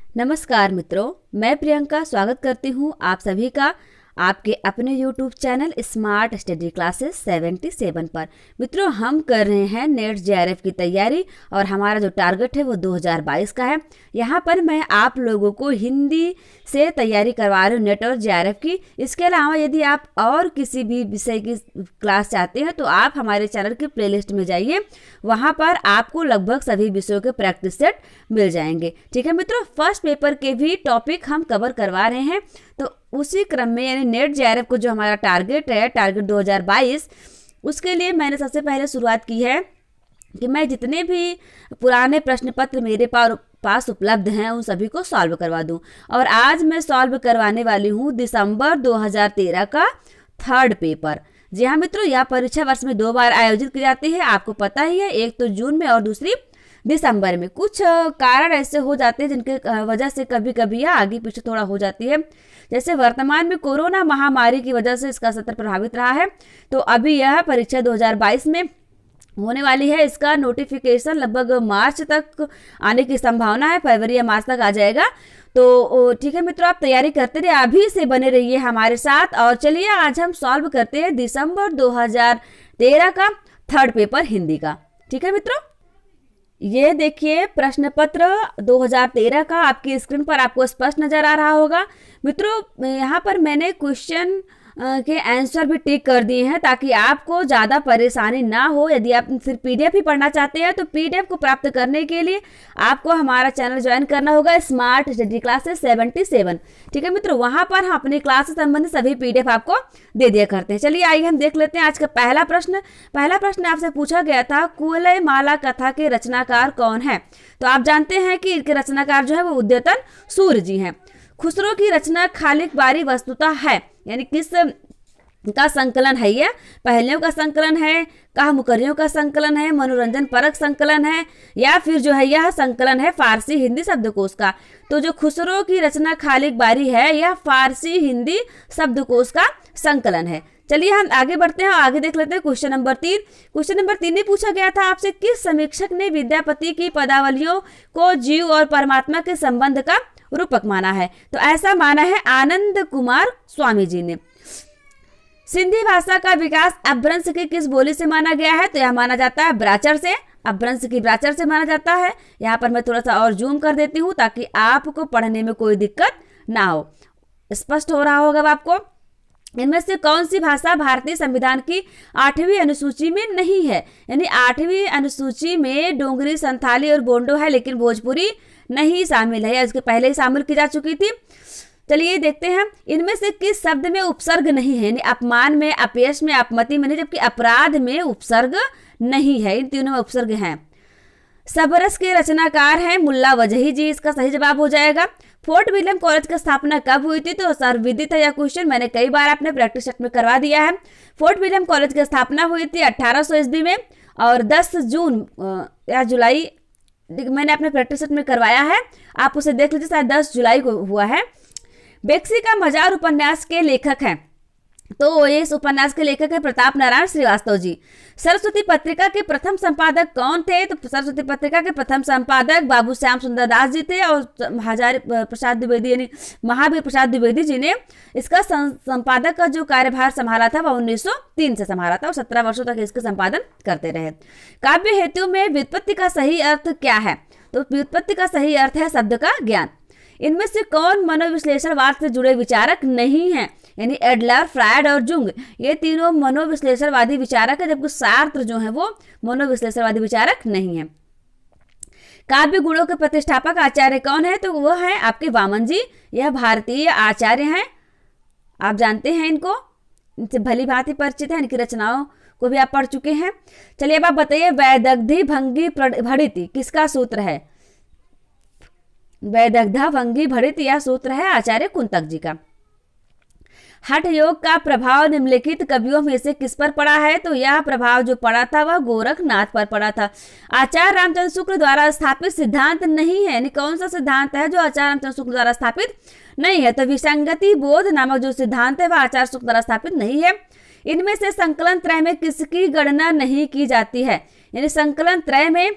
नमस्कार मित्रों, मैं प्रियंका स्वागत करती हूँ आप सभी का आपके अपने YouTube channel smart study classes 77 पर। मित्रों, हम कर रहे हैं नेट जेआरएफ की तैयारी और हमारा जो टारगेट है वो 2022 का है। यहाँ पर मैं आप लोगों को हिंदी से तैयारी करवा रही हूँ नेट और जेआरएफ की। इसके अलावा यदि आप और किसी भी विषय की क्लास चाहते हैं तो आप हमारे चैनल की प्लेलिस्ट में जाइए, वहाँ पर आपको लगभग सभी विषयों के प्रैक्टिस सेट मिल जाएंगे। ठीक है मित्रों, फर्स्ट पेपर के भी टॉपिक हम कवर करवा रहे हैं, तो उसी क्रम में यानी नेट जेआरएफ को जो हमारा टारगेट है, टारगेट 2022, उसके लिए मैंने सबसे पहले शुरुआत की है कि मैं जितने भी पुराने प्रश्न पत्र मेरे पास उपलब्ध हैं उन सभी को सॉल्व करवा दूं। और आज मैं सॉल्व करवाने वाली हूं दिसंबर 2013 का थर्ड पेपर। जी हाँ मित्रों, यह परीक्षा वर्ष में 2 बार आयोजित की जाती है, आपको पता ही है, एक तो जून में और दूसरी दिसंबर में। कुछ कारण ऐसे हो जाते हैं जिनके वजह से कभी कभी यह आगे पीछे थोड़ा हो जाती है। जैसे वर्तमान में कोरोना महामारी की वजह से इसका सत्र प्रभावित रहा है, तो अभी यह परीक्षा 2022 में होने वाली है। इसका नोटिफिकेशन लगभग मार्च तक आने की संभावना है, फरवरी या मार्च तक आ जाएगा। तो ठीक है मित्रों, आप तैयारी करते रहिए, अभी से बने रहिए हमारे साथ। और चलिए आज हम सॉल्व करते हैं दिसंबर 2013 का थर्ड पेपर हिंदी का। ठीक है मित्रों, ये देखिए प्रश्न पत्र 2013 का आपकी स्क्रीन पर आपको स्पष्ट नजर आ रहा होगा। मित्रों, यहाँ पर मैंने क्वेश्चन के आंसर भी टिक कर दिए हैं ताकि आपको ज़्यादा परेशानी ना हो। यदि आप सिर्फ पीडीएफ ही पढ़ना चाहते हैं तो पीडीएफ को प्राप्त करने के लिए आपको हमारा चैनल ज्वाइन करना होगा, स्मार्ट स्टडी क्लासेस 77। ठीक है मित्रों, वहाँ पर हम अपनी क्लास से संबंधित सभी पीडीएफ आपको दे दिया करते हैं। चलिए आइए हम देख लेते हैं आज का पहला प्रश्न। पहला प्रश्न आपसे पूछा गया था, कुवलय माला कथा के रचनाकार कौन है? तो आप जानते हैं कि इनके रचनाकार जो है वो उद्यतन सूर्य जी हैं। खुसरो की रचना खालिक बारी वस्तुतः है, यानी किस का संकलन है? यह पहेलियों का संकलन है, कहा मुकर्रियों का संकलन है, मनोरंजन परक संकलन है, या फिर जो है यह संकलन है फारसी हिंदी शब्दकोश का? तो जो खुसरो की रचना खालिक बारी है यह फारसी हिंदी शब्दकोश का संकलन है। चलिए हम आगे बढ़ते हैं और आगे देख लेते हैं क्वेश्चन नंबर 3। क्वेश्चन नंबर 3 में पूछा गया था आपसे, किस समीक्षक ने विद्यापति की पदावलियों को जीव और परमात्मा के संबंध का रूपक माना है? तो ऐसा माना है आनंद कुमार स्वामी जी ने। सिंधी भाषा का विकास अपभ्रंश की किस बोली से माना गया है? तो यह माना जाता है ब्राचर से, अपभ्रंश की ब्राचर से माना जाता है। यहाँ पर मैं थोड़ा सा और जूम कर देती हूँ ताकि आपको पढ़ने में कोई दिक्कत ना हो। स्पष्ट हो रहा होगा आपको। इनमें से कौन सी भाषा भारतीय संविधान की 8वीं अनुसूची में नहीं है? यानी 8वीं अनुसूची में डोगरी, संथाली और बोंडो है, लेकिन भोजपुरी नहीं शामिल है, इसके पहले ही शामिल की जा चुकी थी। चलिए देखते हैं, इनमें से किस शब्द में उपसर्ग नहीं है? यानी अपमान में, अपयश में, अपमति में नहीं, जबकि अपराध में उपसर्ग नहीं है। इन तीनों में उपसर्ग हैं। सबरस के रचनाकार हैं मुल्ला वजही जी, इसका सही जवाब हो जाएगा। फोर्ट विलियम कॉलेज की स्थापना कब हुई थी? तो सर्वविदित है यह क्वेश्चन, मैंने कई बार अपने प्रैक्टिस सेट में करवा दिया है। फोर्ट विलियम कॉलेज की स्थापना हुई थी 1800 ईस्वी में और 10 जून या जुलाई मैंने अपने प्रैक्टिस सेट में करवाया है, आप उसे देख लीजिए, शायद 10 जुलाई को हुआ है। बेक्सी का मजार उपन्यास के लेखक हैं? तो इस उपन्यास के लेखक है प्रताप नारायण श्रीवास्तव जी। सरस्वती पत्रिका के प्रथम संपादक कौन थे? तो सरस्वती पत्रिका के प्रथम संपादक बाबू श्याम सुंदर दास जी थे और हजारी प्रसाद द्विवेदी यानी महावीर प्रसाद द्विवेदी जी ने इसका संपादक का जो कार्यभार संभाला था वह 1903 से संभाला था और 17 वर्षों तक इसका संपादन करते रहे। काव्य हेतु में व्युत्पत्ति का सही अर्थ क्या है? तो व्युत्पत्ति का सही अर्थ है शब्द का ज्ञान। इनमें से कौन मनोविश्लेषणवाद से जुड़े विचारक नहीं हैं? यानी एडलर, फ्रायड और जुंग, ये तीनों मनोविश्लेषणवादी विचारक है, जबकि सार्त्र जो है वो मनोविश्लेषणवादी विचारक नहीं है। काव्य गुणों के प्रतिष्ठापक आचार्य कौन है? तो वह है आपके वामन जी, यह भारतीय आचार्य हैं, आप जानते हैं इनको, इनसे भली भांति परिचित है, इनकी रचनाओं को भी आप पढ़ चुके हैं। चलिए अब आप बताइए, वैदग्धि भंगी भड़िति किसका सूत्र है? वैदग्धा भंगी भड़ित यह सूत्र है आचार्य कुंतक जी का। हठ योग का प्रभाव निम्नलिखित कवियों में से किस पर पड़ा है? तो यह प्रभाव जो पड़ा था वह गोरखनाथ पर पड़ा था। आचार्य रामचंद्र शुक्ल द्वारा स्थापित सिद्धांत नहीं है, यानी कौन सा सिद्धांत है जो आचार्य रामचंद्र शुक्ल द्वारा स्थापित नहीं है? तो विसंगति बोध नामक जो सिद्धांत है वह आचार्य शुक्ल द्वारा स्थापित नहीं है। इनमें से संकलन त्रय में किसकी गणना नहीं की जाती है? यानी संकलन त्रय में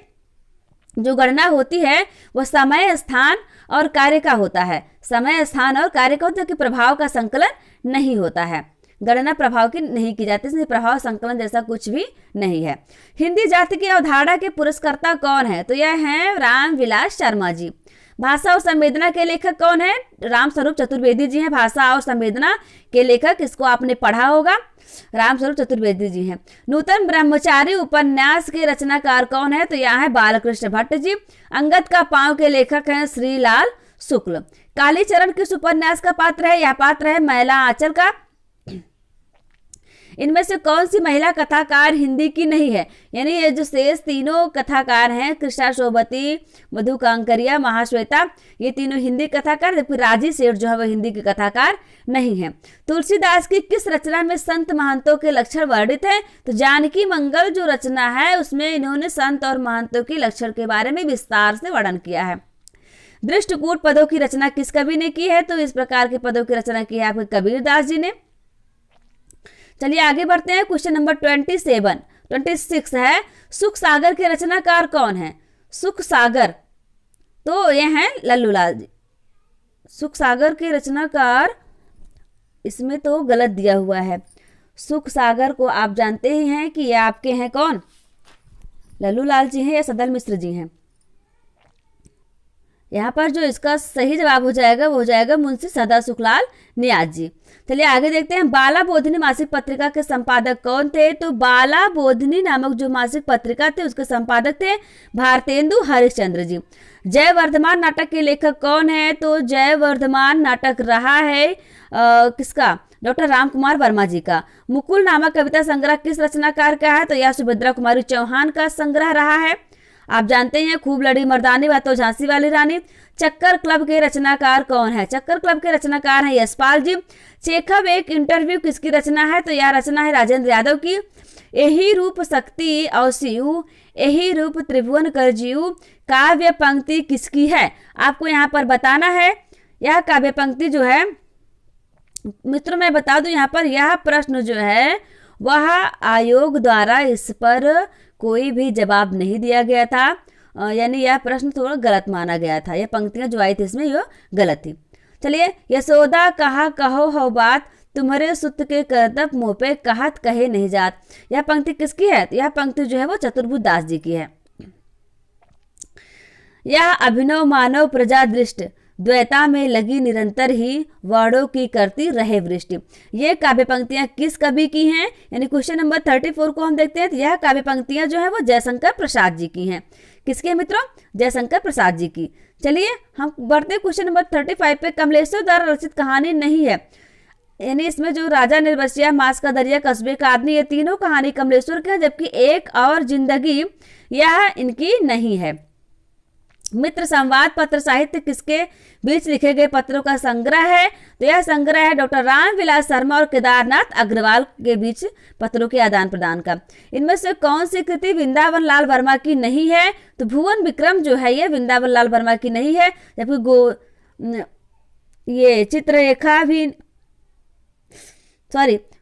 जो गणना होती है वह समय, स्थान और कार्य का होता है, समय स्थान और कार्य का होता है कि प्रभाव का संकलन नहीं होता है, गणना प्रभाव की नहीं की जाती, इसलिए प्रभाव संकलन जैसा कुछ भी नहीं है। हिंदी जाति की अवधारणा के पुरस्कर्ता कौन है? तो यह है रामविलास शर्मा जी। भाषा और संवेदना के लेखक कौन है? रामस्वरूप चतुर्वेदी जी हैं। भाषा और संवेदना के लेखक, इसको आपने पढ़ा होगा, रामस्वरूप चतुर्वेदी जी हैं। नूतन ब्रह्मचारी उपन्यास के रचनाकार कौन है? तो यहाँ है बालकृष्ण भट्ट जी। अंगद का पांव के लेखक हैं श्रीलाल शुक्ल। कालीचरण किस उपन्यास का पात्र है? यह पात्र है मैला आंचल का। इनमें से कौन सी महिला कथाकार हिंदी की नहीं है? यानी ये जो शेष तीनों कथाकार हैं, कृष्णा शोभती, मधु कांकरिया, महाश्वेता, ये तीनों हिंदी कथाकार, जबकि राजी सेठ जो है वो हिंदी की कथाकार नहीं है। तुलसीदास की किस रचना में संत महंतों के लक्षण वर्णित हैं? तो जानकी मंगल जो रचना है उसमें इन्होंने संत और महंतों के लक्षण के बारे में विस्तार से वर्णन किया है। दृष्टकूट पदों की रचना किस कवि ने की है? तो इस प्रकार के पदों की रचना की है आपके कबीरदास जी ने। चलिए आगे बढ़ते हैं। क्वेश्चन नंबर 26 है, सुख सागर के रचनाकार कौन है? सुख सागर, तो ये हैं लल्लूलाल जी। सुख सागर के रचनाकार, इसमें तो गलत दिया हुआ है। सुख सागर को आप जानते ही हैं कि ये आपके हैं कौन? लल्लूलाल जी हैं या सदल मिश्र जी हैं। यहाँ पर जो इसका सही जवाब हो जाएगा वो हो जाएगा मुंशी सदा सुखलाल नियाज जी। चलिए आगे देखते हैं। बाला बोधिनी मासिक पत्रिका के संपादक कौन थे? तो बाला बोधिनी नामक जो मासिक पत्रिका थे उसके संपादक थे भारतेंदु हरिश्चंद्र जी। जय वर्धमान नाटक के लेखक कौन है? तो जय वर्धमान नाटक रहा है किसका? डॉक्टर रामकुमार वर्मा जी का। मुकुल नामक कविता संग्रह किस रचनाकार का है? तो यह सुभद्रा कुमारी चौहान का संग्रह रहा है। आप जानते हैं खूब लड़ी मर्दानी बात तो झांसी वाली रानी। चक्कर क्लब के रचनाकार कौन है? चक्कर क्लब के रचनाकार हैं यशपाल जी। चेखव एक इंटरव्यू किसकी रचना है? तो यह रचना है राजेंद्र यादव की। यही रूप शक्ति औसियु, यही रूप त्रिभुवन कर जीव, काव्य पंक्ति किसकी है? आपको यहाँ पर बताना है। यह काव्य पंक्ति जो है मित्रों मैं बता दूं, यहाँ पर यह प्रश्न जो है वह आयोग द्वारा इस पर कोई भी जवाब नहीं दिया गया था, यानी यह प्रश्न थोड़ा गलत माना गया था। यह पंक्तियां जो आई थी इसमें यह गलत थी। चलिए, यशोदा कहा कहो हो बात, तुम्हारे सुत के करतब मुँह पे कहत कहे नहीं जात। यह पंक्ति किसकी है? यह पंक्ति जो है वो चतुर्भुज दास जी की है। यह अभिनव मानव प्रजा दृष्ट, द्वैता में लगी निरंतर ही, वर्णों की करती रहे वृष्टि। ये काव्य पंक्तियां किस कवि की हैं? यानी क्वेश्चन नंबर 34 को हम देखते हैं। तो यह काव्य पंक्तियां जो है वो जयशंकर प्रसाद जी की हैं। किसके हैं मित्रों? जयशंकर प्रसाद जी की। चलिए हम बढ़ते क्वेश्चन नंबर 35 पे। कमलेश्वर द्वारा रचित कहानी नहीं है, यानी इसमें जो राजा निर्वसिया, मास का दरिया, कस्बे का आदमी, ये तीनों कहानी कमलेश्वर की है, जबकि एक और जिंदगी यह इनकी नहीं है। मित्र संवाद पत्र साहित्य किसके बीच लिखे गए पत्रों का संग्रह है? तो यह संग्रह है डॉक्टर रामविलास शर्मा और केदारनाथ अग्रवाल के बीच पत्रों के आदान प्रदान का। इनमें से कौन सी कृति वृंदावन लाल वर्मा की नहीं है? तो भुवन विक्रम जो है ये वृंदावन लाल वर्मा की नहीं है, जबकि ये चित्ररेखा भी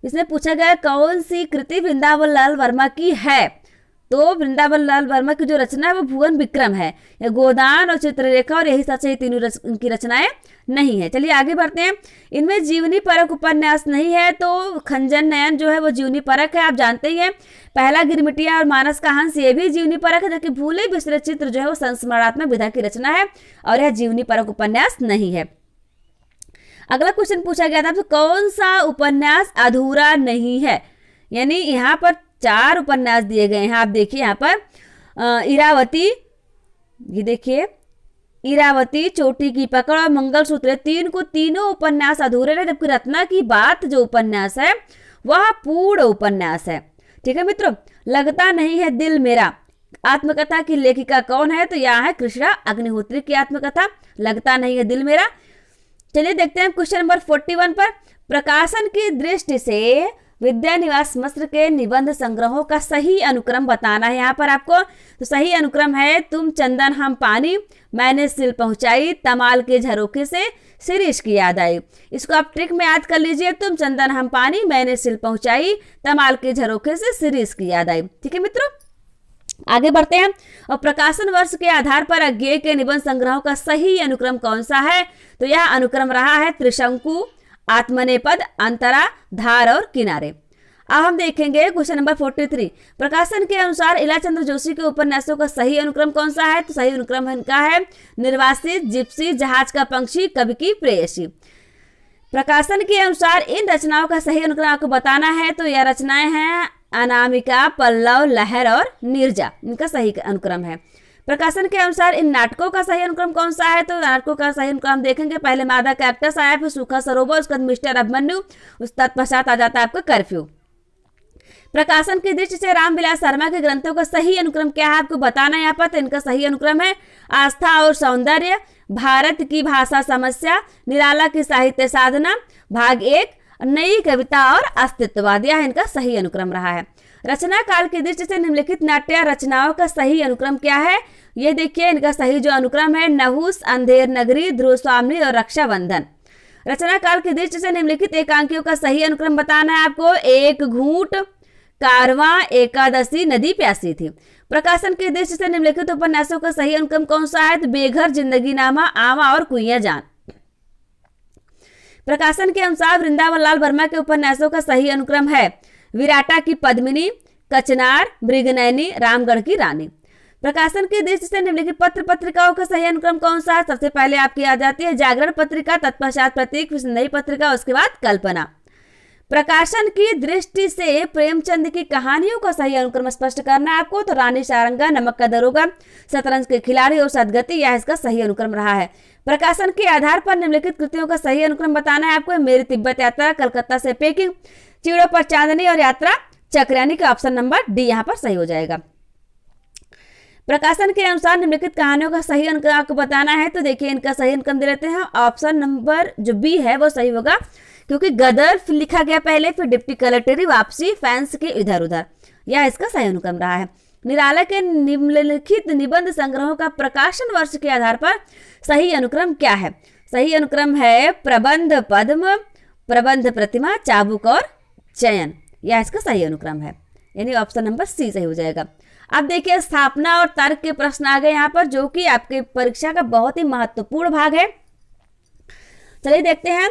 इसमें पूछा गया कौन सी कृति वृंदावन लाल वर्मा की है? तो वृंदावन लाल वर्मा की जो रचना है वो भुवन विक्रम है। या गोदान और चित्ररेखा और यही सच है, तीनों इनकी रचनाएं नहीं है। चलिए आगे बढ़ते हैं। इनमें जीवनी परक उपन्यास नहीं है, तो खंजन नयन जो है वो जीवनी परक है, आप जानते ही हैं। पहला गिरमिटिया और मानस का हंस ये भी जीवनी परक है, जबकि भूले बिसरे चित्र जो है वो संस्मरणात्मक विधा की रचना है और यह जीवनी परक उपन्यास नहीं है। अगला क्वेश्चन पूछा गया था, तो कौन सा उपन्यास अधूरा नहीं है? यानी यहाँ पर 4 उपन्यास दिए गए हैं। आप देखिए यहाँ पर इरावती, ये देखिए इरावती, चोटी की पकड़ और मंगलसूत्र, तीनों उपन्यास अधूरे रहे, जबकि रत्ना की बात जो उपन्यास है वह पूर्ण उपन्यास है। ठीक है मित्रों। लगता नहीं है दिल मेरा आत्मकथा की लेखिका कौन है? तो यहाँ है कृष्णा अग्निहोत्री की आत्मकथा लगता नहीं है दिल मेरा। चलिए देखते हैं क्वेश्चन नंबर 41 पर। प्रकाशन की दृष्टि से विद्यानिवास मिश्र के निबंध संग्रहों का सही अनुक्रम बताना है यहाँ पर आपको। तो सही अनुक्रम है, तुम चंदन हम पानी, मैंने सिल पहुंचाई, तमाल के झरोखे से शिरीष की याद आई। इसको आप ट्रिक में याद कर लीजिए। तुम चंदन हम पानी, मैंने सिल पहुंचाई, तमाल के झरोखे से शिरीष की याद आई। ठीक है मित्रों। आगे बढ़ते हैं। और प्रकाशन वर्ष के आधार पर अज्ञेय के निबंध संग्रहों का सही अनुक्रम कौन सा है? तो यह अनुक्रम रहा है त्रिशंकु, आत्मनेपद, अंतरा, धार और किनारे। अब हम देखेंगे क्वेश्चन नंबर 43। प्रकाशन के अनुसार इलाचंद्र जोशी के उपन्यासों का सही अनुक्रम कौन सा है? तो सही अनुक्रम इनका है निर्वासित, जिप्सी, जहाज का पंछी, कवि की प्रेयसी। प्रकाशन के अनुसार इन रचनाओं का सही अनुक्रम आपको बताना है। तो यह रचनाएं हैं अनामिका, पल्लव, लहर और नीरजा, इनका सही अनुक्रम है। प्रकाशन के अनुसार इन नाटकों का सही अनुक्रम कौन सा है? तो नाटकों का सही अनुक्रम देखेंगे, पहले मादा कैक्टस आया, फिर सूखा सरोवर, उसके बाद मिस्टर अभिमन्यु, उस तत्पश्चात आ जाता है आपका कर्फ्यू। प्रकाशन की दृष्टि से रामविलास शर्मा के ग्रंथों का सही अनुक्रम क्या है आपको बताना है यहाँ पर। तो इनका सही अनुक्रम है आस्था और सौंदर्य, भारत की भाषा समस्या, निराला की साहित्य साधना, भाग 1, नई कविता और अस्तित्ववाद, यह इनका सही अनुक्रम रहा है। रचना काल की दृष्टि से निम्नलिखित नाट्य रचनाओं का सही अनुक्रम क्या है? ये देखिए इनका सही जो अनुक्रम है नहुस, अंधेर नगरी, ध्रुव स्वामी और रक्षाबंधन। रचना काल की दृष्टि से निम्नलिखित एकांकियों का सही अनुक्रम बताना है आपको। एक घूंट, कारवां, एकादशी, नदी प्यासी थी। प्रकाशन की दृष्टि से निम्नलिखित उपन्यासों का सही अनुक्रम कौन सा है? तो बेघर, जिंदगी नामा, आवा और कुइया जान। प्रकाशन के अनुसार वृंदावन लाल वर्मा के उपन्यासों का सही अनुक्रम है विराटा की पद्मिनी, कचनार, मृगनयनी, रामगढ़ की रानी। प्रकाशन की दृष्टि से निम्नलिखित पत्र पत्रिकाओं का सही अनुक्रम कौन सा है? सबसे पहले आपकी आ जाती है जागरण पत्रिका, तत्पश्चात प्रतीक, फिर नई पत्रिका, उसके बाद कल्पना। प्रकाशन की दृष्टि से प्रेमचंद की कहानियों का सही अनुक्रम स्पष्ट करना है आपको। तो रानी सारंगा, नमक का दरोगा, शतरंज के खिलाड़ी और सदगति, यह इसका सही अनुक्रम रहा है। प्रकाशन के आधार पर निम्नलिखित कृतियों का सही अनुक्रम बताना है आपको। मेरी तिब्बत यात्रा, कलकत्ता से पेकिंग, चिड़ों पर चांदनी और यात्रा चक्र, यानी कि ऑप्शन नंबर डी यहाँ पर सही हो जाएगा। प्रकाशन के अनुसार निम्नलिखित कहानियों का सही अनुक्रम आपको बताना है। तो देखिए इनका सही अनुक्रम दे देते हैं, ऑप्शन नंबर जो बी है वो सही होगा, क्योंकि गदर लिखा गया पहले, फिर डिप्टी कलेक्टरी, वापसी, फैंस के इधर उधर, यह इसका सही अनुक्रम रहा है। निराला के निम्नलिखित निबंध संग्रहों का प्रकाशन वर्ष के आधार पर सही अनुक्रम क्या है? सही अनुक्रम है प्रबंध पद्म, प्रबंध प्रतिमा, चाबुक और चयन, यह इसका सही अनुक्रम है, यानी ऑप्शन नंबर सी सही हो जाएगा। अब देखिए स्थापना और तर्क के प्रश्न आ गए यहाँ पर, जो कि आपके परीक्षा का बहुत ही महत्वपूर्ण भाग है। चलिए देखते हैं।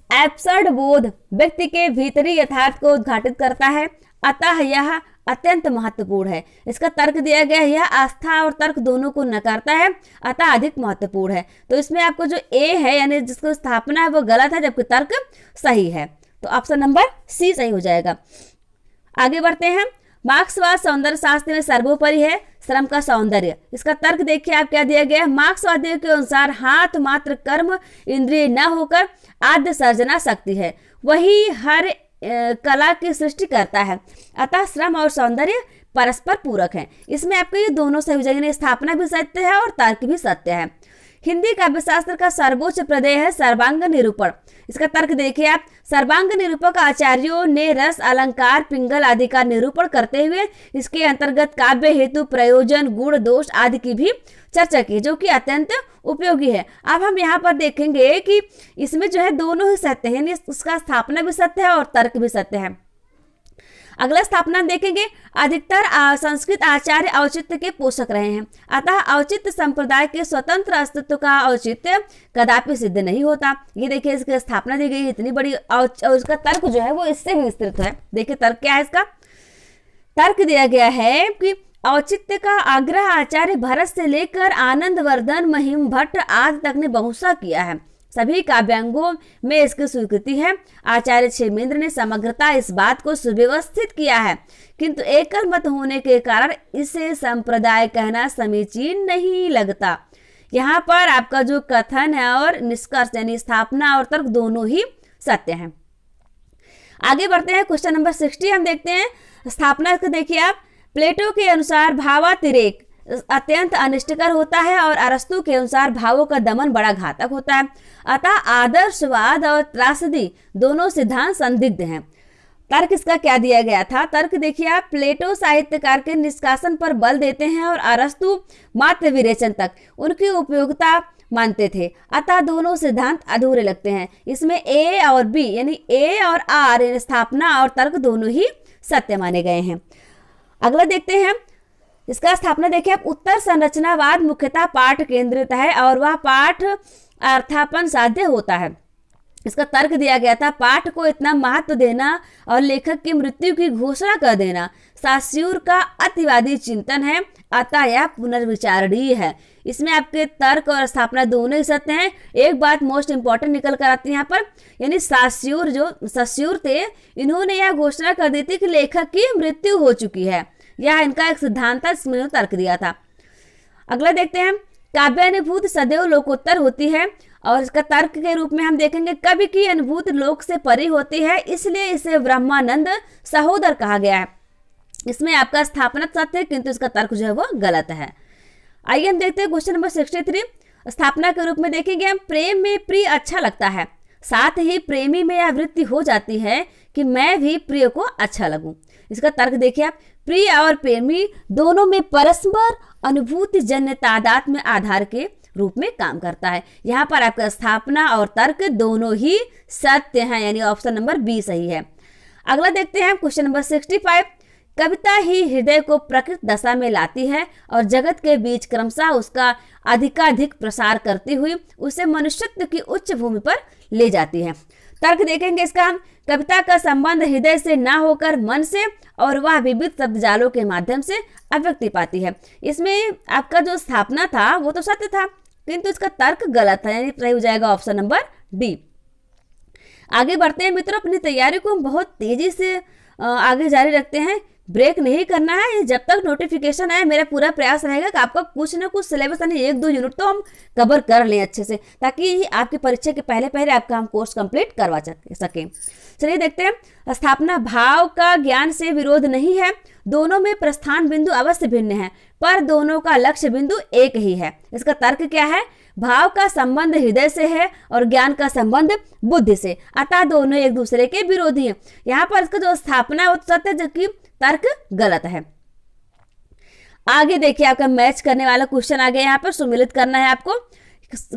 एब्सर्ड बोध व्यक्ति के भीतरी यथार्थ को उद्घाटित करता है, अतः यह अत्यंत महत्वपूर्ण है। इसका तर्क दिया गया है, यह आस्था और तर्क दोनों को नकारता है, अतः अधिक महत्वपूर्ण है। तो इसमें आपको जो ए है यानी जिसको स्थापना है वो गलत है, जबकि तर्क सही है। तो ऑप्शन नंबर सी सही हो जाएगा। आगे बढ़ते हैं। मार्क्सवाद सौंदर्य शास्त्र में सर्वोपरि है, श्रम का सौंदर्य। इसका तर्क देखिए आप क्या दिया गया है। मार्क्सवादियों के अनुसार हाथ मात्र कर्म इंद्रिय न होकर आद्य सर्जना शक्ति है, वही हर कला की सृष्टि करता है, अतः श्रम और सौंदर्य परस्पर पूरक हैं। इसमें आपको ये दोनों सही हो जाएंगे, स्थापना भी सत्य है और तर्क भी सत्य है। हिंदी काव्यशास्त्र का सर्वोच्च प्रदेय है सर्वांग निरूपण। इसका तर्क देखिए आप। सर्वांग निरूपक आचार्यों ने रस, अलंकार, पिंगल आदि का निरूपण करते हुए इसके अंतर्गत काव्य हेतु प्रयोजन, गुण, दोष आदि की भी चर्चा की, जो कि अत्यंत उपयोगी है। अब हम यहाँ पर देखेंगे कि इसमें जो है दोनों ही सत्य है, उसका स्थापना भी सत्य है और तर्क भी सत्य है। अगला स्थापना देखेंगे। अधिकतर संस्कृत आचार्य औचित्य के पोषक रहे हैं, अतः औचित्य संप्रदाय के स्वतंत्र अस्तित्व का औचित्य कदापि सिद्ध नहीं होता। ये देखिए इसकी स्थापना दी गई इतनी बड़ी, और इसका तर्क जो है वो इससे भी विस्तृत है। देखिए तर्क क्या है इसका। तर्क दिया गया है कि औचित्य का आग्रह आचार्य भरत से लेकर आनंदवर्धन, महिम भट्ट आदि तक ने बहुसा किया है। सभी काव्यांगों में इसकी स्वीकृति है। आचार्य क्षेमेंद्र ने समग्रता इस बात को सुव्यवस्थित किया है, किंतु एकल मत होने के कारण इसे संप्रदाय कहना समीचीन नहीं लगता। यहाँ पर आपका जो कथन है और निष्कर्ष यानी स्थापना और तर्क दोनों ही सत्य हैं। आगे बढ़ते हैं। क्वेश्चन नंबर 60 हम देखते हैं। स्थापना को देखिए आप। प्लेटो के अनुसार भावातिरेक अत्यंत अनिष्टकर होता है और अरस्तु के अनुसार भावों का दमन बड़ा घातक होता है, अतः आदर्शवाद और त्रासदी दोनों सिद्धांत संदिग्ध हैं। तर्क इसका क्या दिया गया था। तर्क देखिए आप। प्लेटो साहित्यकार के निष्कासन पर बल देते हैं और अरस्तु मात्र विरेचन तक उनकी उपयोगिता मानते थे, अतः दोनों सिद्धांत अधूरे लगते हैं। इसमें ए और बी यानी ए और आर स्थापना और तर्क दोनों ही सत्य माने गए हैं। अगला देखते हैं। इसका स्थापना देखिए आप, उत्तर संरचनावाद मुख्यतः पाठ केंद्रित है और वह पाठ अर्थापन साध्य होता है। इसका तर्क दिया गया था, पाठ को इतना महत्व देना और लेखक की मृत्यु की घोषणा कर देना सास्यूर का अतिवादी चिंतन है, अतः यह पुनर्विचारणीय है। इसमें आपके तर्क और स्थापना दोनों ही सत्य हैं। एक बात मोस्ट इंपॉर्टेंट निकल कर आती है यहाँ पर, यानी सास्यूर थे, इन्होंने यह घोषणा कर दी थी कि लेखक की मृत्यु हो चुकी है। यह इनका एक सिद्धांत था, इसमें तर्क दिया था। अगला देखते हैं, काव्यानुभूति सदैव लोकोत्तर होती है और इसका तर्क के रूप में हम देखेंगे, कवि की अनुभूति लोक से परी होती है, इसलिए इसे ब्रह्मानंद सहोदर कहा गया है। इसमें आपका स्थापना सत्य है, किंतु इसका तर्क जो है वो गलत है। आइए हम देखते हैं क्वेश्चन नंबर 63। स्थापना के रूप में देखेंगे हम, प्रेम में प्रिय अच्छा लगता है, साथ ही प्रेमी में यह वृत्ति हो जाती है कि मैं भी प्रिय को अच्छा लगूं। इसका तर्क देखिए आप, प्रिय और प्रेमी दोनों में परस्पर अनुभूति जन्य तादाद में आधार के रूप में काम करता है। यहाँ पर आपका स्थापना और तर्क दोनों ही सत्य हैं, यानी ऑप्शन नंबर बी सही है। अगला देखते हैं क्वेश्चन नंबर 65। कविता ही हृदय को प्रकृत दशा में लाती है और जगत के बीच क्रमशः उसका अधिकाधिक प्रसार करती हुई उसे मनुष्यत्व की उच्च भूमि पर ले जाती है। तर्क देखेंगे इसका हम, कविता का संबंध हृदय से ना होकर मन से और वह विविध शब्दजालों के माध्यम से अभिव्यक्ति पाती है। इसमें आपका जो स्थापना था वो तो सत्य था, किंतु इसका तर्क गलत है, यानी सही हो जाएगा ऑप्शन नंबर डी। आगे बढ़ते हैं मित्रों, अपनी तैयारी को हम बहुत तेजी से आगे जारी रखते हैं, ब्रेक नहीं करना है। जब तक नोटिफिकेशन आए मेरा पूरा प्रयास रहेगा कि आपका कुछ ना कुछ सिलेबस यानी 1-2 यूनिट तो हम कवर कर लें अच्छे से, ताकि आपकी परीक्षा के पहले पहले आपका हम कोर्स कंप्लीट करवा सकें। चलिए देखते हैं, स्थापना भाव का ज्ञान से विरोध नहीं है, दोनों में प्रस्थान बिंदु अवश्य भिन्न है, पर दोनों का लक्ष्य बिंदु एक ही है। इसका तर्क क्या है, भाव का संबंध हृदय से है और ज्ञान का संबंध बुद्धि से, अतः दोनों एक दूसरे के विरोधी हैं। यहाँ पर इसका जो स्थापना है वो सत्य, जबकि तर्क गलत है। आगे देखिए आपका मैच करने वाला क्वेश्चन आ गया, यहाँ पर सुमिलित करना है आपको।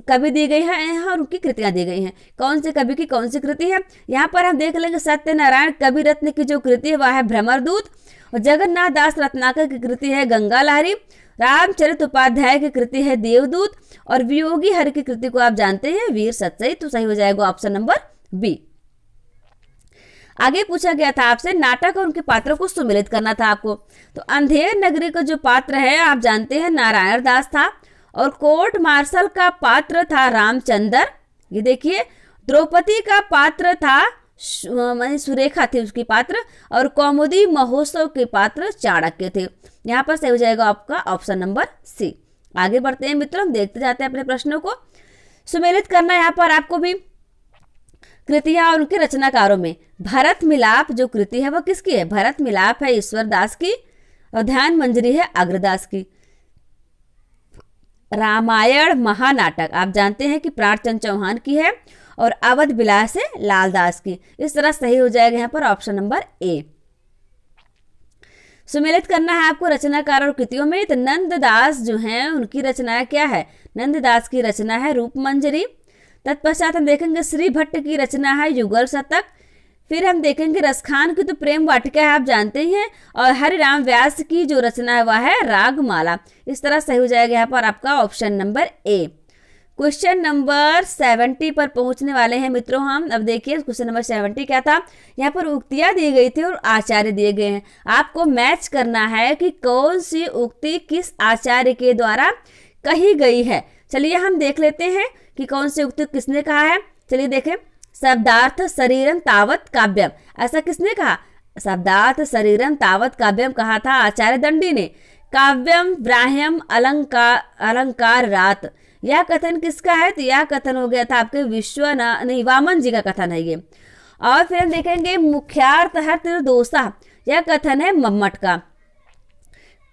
कवि दी गई है और उनकी कृतियां दी गई हैं, कौन से कवि की कौन सी कृति है। यहाँ पर हम देख लेंगे, सत्यनारायण कवि रत्न की जो कृति है वह है भ्रमरदूत, और जगन्नाथ दास रत्नाकर की कृति है गंगा लहरी, रामचरित उपाध्याय की कृति है देवदूत, और वियोगी हरि की कृति को आप जानते हैं वीर सतसई। तो सही हो जाएगा ऑप्शन नंबर बी। आगे पूछा गया था आपसे, नाटक और उनके पात्रों को सुमिलित करना था आपको। तो अंधेर नगरी का जो पात्र है आप जानते हैं नारायण दास था, और कोर्ट मार्शल का पात्र था रामचंद्र। ये देखिए, द्रौपदी का पात्र था सुरेखा थी उसकी पात्र, और कौमुदी महोत्सव के पात्र चाणक्य थे। यहाँ पर सही हो जाएगा आपका ऑप्शन नंबर सी। आगे बढ़ते हैं मित्रों, हम देखते जाते हैं अपने प्रश्नों को। सुमेलित करना यहाँ पर आपको भी कृतियां और उनके रचनाकारों में। भरत मिलाप जो कृति है वह किसकी है? भरत मिलाप है ईश्वर दास की, और ध्यान मंजरी है अग्रदास की। रामायण महानाटक आप जानते हैं कि प्राणचंद चौहान की है, और अवध विलास है लालदास की। इस तरह सही हो जाएगा यहाँ पर ऑप्शन नंबर ए। सुमेलित करना है आपको रचनाकार और कृतियों में। तो नंददास जो हैं उनकी रचना क्या है? नंददास की रचना है रूप मंजरी। तत्पश्चात हम देखेंगे श्री भट्ट की रचना है युगल शतक। फिर हम देखेंगे रसखान की तो प्रेम वाटिका है आप जानते ही हैं, और हरिराम व्यास की जो रचना है वह है रागमाला। इस तरह सही हो जाएगा यहाँ पर आपका option number A. Question number 70 पर पहुंचने वाले हैं मित्रों हम। अब देखिए क्वेश्चन नंबर 70 क्या था। यहाँ पर उक्तियां दी गई थी और आचार्य दिए गए हैं। आपको मैच करना है कि कौन सी उक्ति किस आचार्य के द्वारा कही गई है। चलिए हम देख लेते हैं कि कौन सी उक्ति किसने कहा है। चलिए देखें, शब्दार्थ शरीरम तावत काव्यम, ऐसा किसने कहा? शब्दार्थ शरीरम तावत काव्यम कहा था आचार्य दंडी ने। काव्यम ब्राह्यम अलंकार रात, यह कथन किसका है? तो यह कथन हो गया था आपके वामन जी का कथन है ये। और फिर हम देखेंगे मुख्यार्थ है त्रिदोषा, यह कथन है मम्मट का।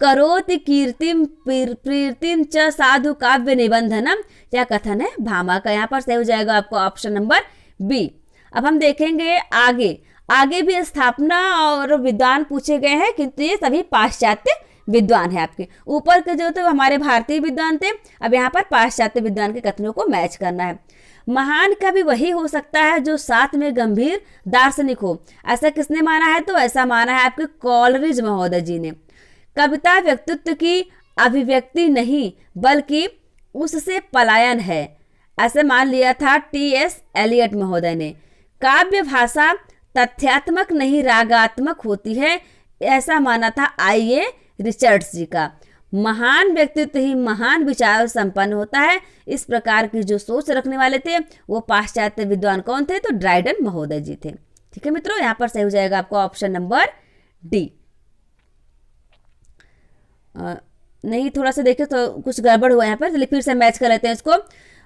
करोति कीर्तिम प्रीतिम च साधु काव्य निबंधनम, यह कथन है भामा का। यहाँ पर सही हो जाएगा आपको ऑप्शन नंबर बी। अब हम देखेंगे आगे भी स्थापना और विद्वान पूछे गए हैं, किंतु ये सभी पाश्चात्य विद्वान है आपके। ऊपर के जो थे हमारे भारतीय विद्वान थे, अब यहाँ पर पाश्चात्य विद्वान के कथनों को मैच करना है। महान कवि वही हो सकता है जो साथ में गंभीर दार्शनिक हो, ऐसा किसने माना है? तो ऐसा माना है आपके कॉलरिज महोदय जी ने। कविता व्यक्तित्व की अभिव्यक्ति नहीं बल्कि उससे पलायन है, ऐसे मान लिया था टी.एस. एलियट महोदय ने। काव्य भाषा तथ्यात्मक नहीं रागात्मक होती है, ऐसा माना था I.A. रिचर्ड्स जी का। महान व्यक्तित्व ही महान विचारों संपन्न होता है, इस प्रकार की जो सोच रखने वाले थे वो पाश्चात्य विद्वान कौन थे? तो ड्राइडन महोदय जी थे। ठीक है मित्रों, यहाँ पर सही हो जाएगा आपका ऑप्शन नंबर डी। नहीं, थोड़ा सा देखिए तो कुछ गड़बड़ हुआ यहाँ पर, चलिए फिर से मैच कर लेते हैं इसको।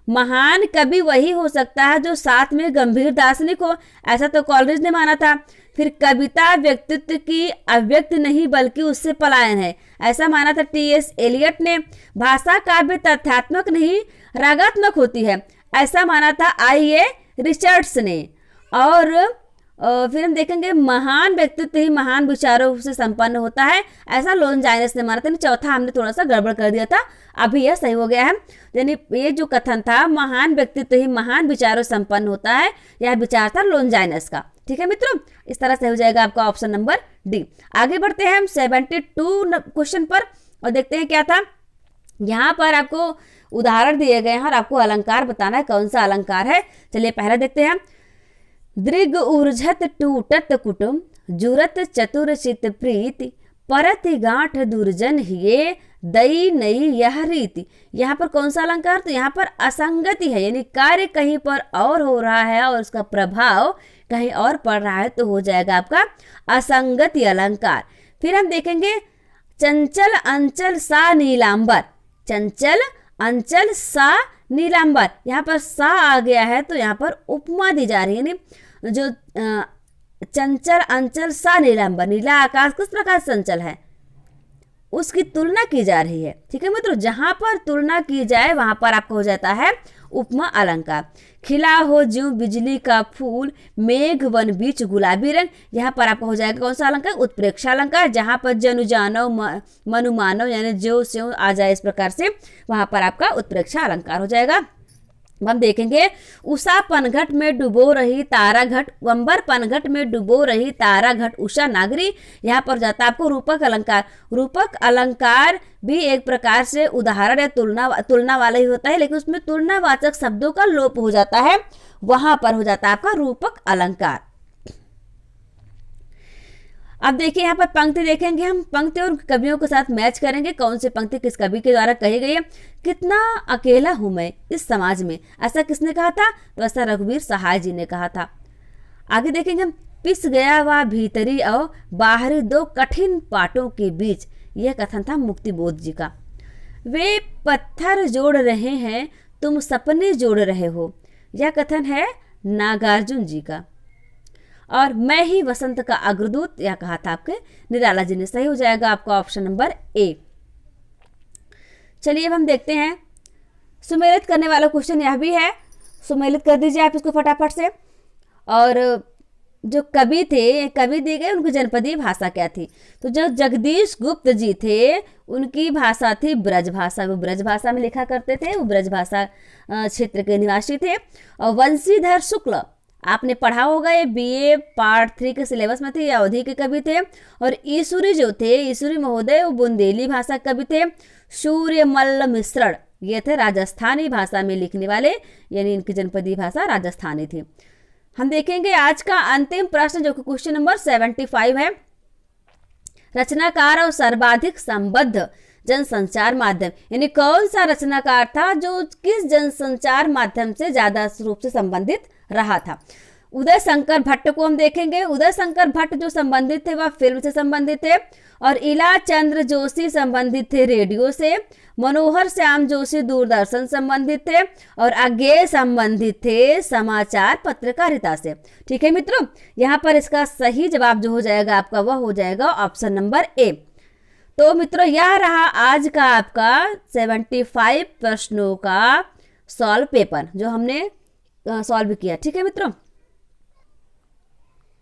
महान कवि वही हो सकता है जो साथ में गंभीर दार्शनिक हो, ऐसा तो कॉलरिज ने माना था। फिर कविता व्यक्तित्व की अव्यक्त नहीं बल्कि उससे पलायन है, ऐसा माना था टी.एस. एलियट ने। भाषा काव्य तथ्यात्मक नहीं रागात्मक होती है, ऐसा माना था I.A. रिचर्ड्स ने। और फिर हम देखेंगे महान व्यक्तित्व ही महान विचारों से संपन्न होता है, ऐसा लोनजाइनस ने माना था। चौथा हमने थोड़ा सा गड़बड़ कर दिया था, अभी यह सही हो गया है। यानी ये जो कथन था महान व्यक्तित्व ही महान विचारों संपन्न होता है, यह विचार था लोनजाइनस का। ठीक है मित्रों, इस तरह से हो जाएगा आपका ऑप्शन नंबर डी। आगे बढ़ते हैं हम 72 क्वेश्चन पर और देखते हैं क्या था। यहाँ पर आपको उदाहरण दिए गए हैं और आपको अलंकार बताना है, कौन सा अलंकार है। चलिए पहला देखते हैं। दृग ऊर्झत टूटत कुटुम जुरत चतुर चित प्रीति परति गांठ दुर्जन हिये दई नई यह रीति। यहाँ पर कौन सा अलंकार? तो यहाँ पर असंगति है, यानी कार्य कहीं पर और हो रहा है और उसका प्रभाव कहीं और पड़ रहा है, तो हो जाएगा आपका असंगति अलंकार। फिर हम देखेंगे चंचल अंचल सा नीलांबर, चंचल अंचल सा नीलांबर, यहाँ पर सा आ गया है तो यहाँ पर उपमा दी जा रही है। यानी जो चंचल अंचल सा नीलांबर, नीला आकाश किस प्रकार चंचल है उसकी तुलना की जा रही है। ठीक है मित्रों, जहां पर तुलना की जाए वहां पर आपको हो जाता है उपमा अलंकार। खिला हो ज्यों बिजली का फूल मेघ वन बीच गुलाबी रंग, यहाँ पर आपको हो जाएगा कौन सा अलंकार? उत्प्रेक्षा अलंकार। जहां पर जनु जानव मनु मानव यानी जो स्यों आ जाए इस प्रकार से, वहां पर आपका उत्प्रेक्षा अलंकार हो जाएगा। हम देखेंगे उषा पनघट में डुबो रही तारा घट, वंबर पनघट में डुबो रही तारा घट उषा नागरी, यहाँ पर जाता है आपको रूपक अलंकार। रूपक अलंकार भी एक प्रकार से उदाहरण या तुलना वाला ही होता है, लेकिन उसमें तुलनावाचक शब्दों का लोप हो जाता है, वहां पर हो जाता है आपका रूपक अलंकार। अब देखिए यहाँ पर पंक्ति देखेंगे हम, पंक्ति और कवियों के साथ मैच करेंगे, कौन सी पंक्ति किस कवि के द्वारा कही गई है। कितना अकेला हूं मैं इस समाज में, ऐसा किसने कहा था? तो ऐसा रघुवीर सहाय जी ने कहा था। आगे देखेंगे हम पिस गया वा भीतरी और बाहरी दो कठिन पाटों के बीच, यह कथन था मुक्तिबोध जी का। वे पत्थर जोड़ रहे हैं तुम सपने जोड़ रहे हो, यह कथन है नागार्जुन जी का। और मैं ही वसंत का अग्रदूत, यह कहा था आपके निराला जी ने। सही हो जाएगा आपका ऑप्शन नंबर ए। चलिए अब हम देखते हैं सुमेलित करने वाला क्वेश्चन यह भी है, सुमेलित कर दीजिए आप इसको फटाफट से। और जो कवि थे, कवि दिए गए, उनकी जनपदीय भाषा क्या थी? तो जो जगदीश गुप्त जी थे उनकी भाषा थी ब्रज भाषा, वो ब्रज भाषा में लिखा करते थे, वो ब्रज भाषा क्षेत्र के निवासी थे। और वंशीधर शुक्ल आपने पढ़ा होगा, ये BA पार्ट 3 के सिलेबस में थे, अवधि के कवि थे। और ईसुरी जो थे, ईसुरी महोदय वो बुंदेली भाषा कवि थे। सूर्यमल्ल मिश्रण ये थे राजस्थानी भाषा में लिखने वाले, यानी इनकी जनपदीय भाषा राजस्थानी थी। हम देखेंगे आज का अंतिम प्रश्न जो कि क्वेश्चन नंबर 75 है। रचनाकार और सर्वाधिक संबद्ध जनसंचार माध्यम, यानी कौन सा रचनाकार था जो किस जनसंचार माध्यम से ज्यादा रूप से संबंधित रहा था? उदय शंकर भट्ट को हम देखेंगे। उदय शंकर भट्ट जो संबंधित थे वह फिल्म से संबंधित थे। और इला चंद्र जोशी संबंधित थे रेडियो से। मनोहर श्याम जोशी दूरदर्शन संबंधित थे। और अज्ञेय संबंधित थे समाचार पत्रकारिता से। ठीक है मित्रों, यहाँ पर इसका सही जवाब जो हो जाएगा आपका वह हो जाएगा ऑप्शन नंबर ए। तो मित्रों यह रहा आज का आपका 75 प्रश्नों का सॉल्व पेपर जो हमने सॉल्व किया। ठीक है मित्रों,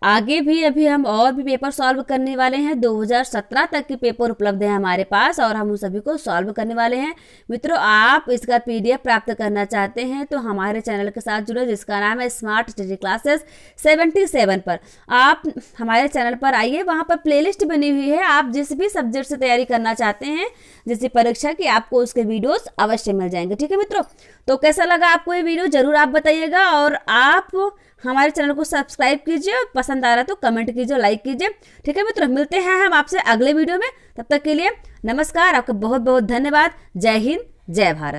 आगे भी अभी हम और भी पेपर सॉल्व करने वाले हैं। 2017 तक के पेपर उपलब्ध है हमारे पास और हम उन सभी को सॉल्व करने वाले हैं। मित्रों, आप इसका PDF प्राप्त करना चाहते हैं तो हमारे चैनल के साथ जुड़े, जिसका नाम है स्मार्ट स्टडी क्लासेस 77 पर। आप हमारे चैनल पर आइए, वहाँ पर प्लेलिस्ट बनी हुई है। आप जिस भी सब्जेक्ट से तैयारी करना चाहते हैं, जैसे परीक्षा की, आपको उसके वीडियोस अवश्य मिल जाएंगे। ठीक है मित्रों, तो कैसा लगा आपको ये वीडियो जरूर आप बताइएगा और आप हमारे चैनल को सब्सक्राइब कीजिए और पसंद आ रहा है तो कमेंट कीजिए, लाइक कीजिए। ठीक है मित्रों, मिलते हैं हम आपसे अगले वीडियो में। तब तक के लिए नमस्कार, आपका बहुत बहुत धन्यवाद। जय हिंद, जय भारत।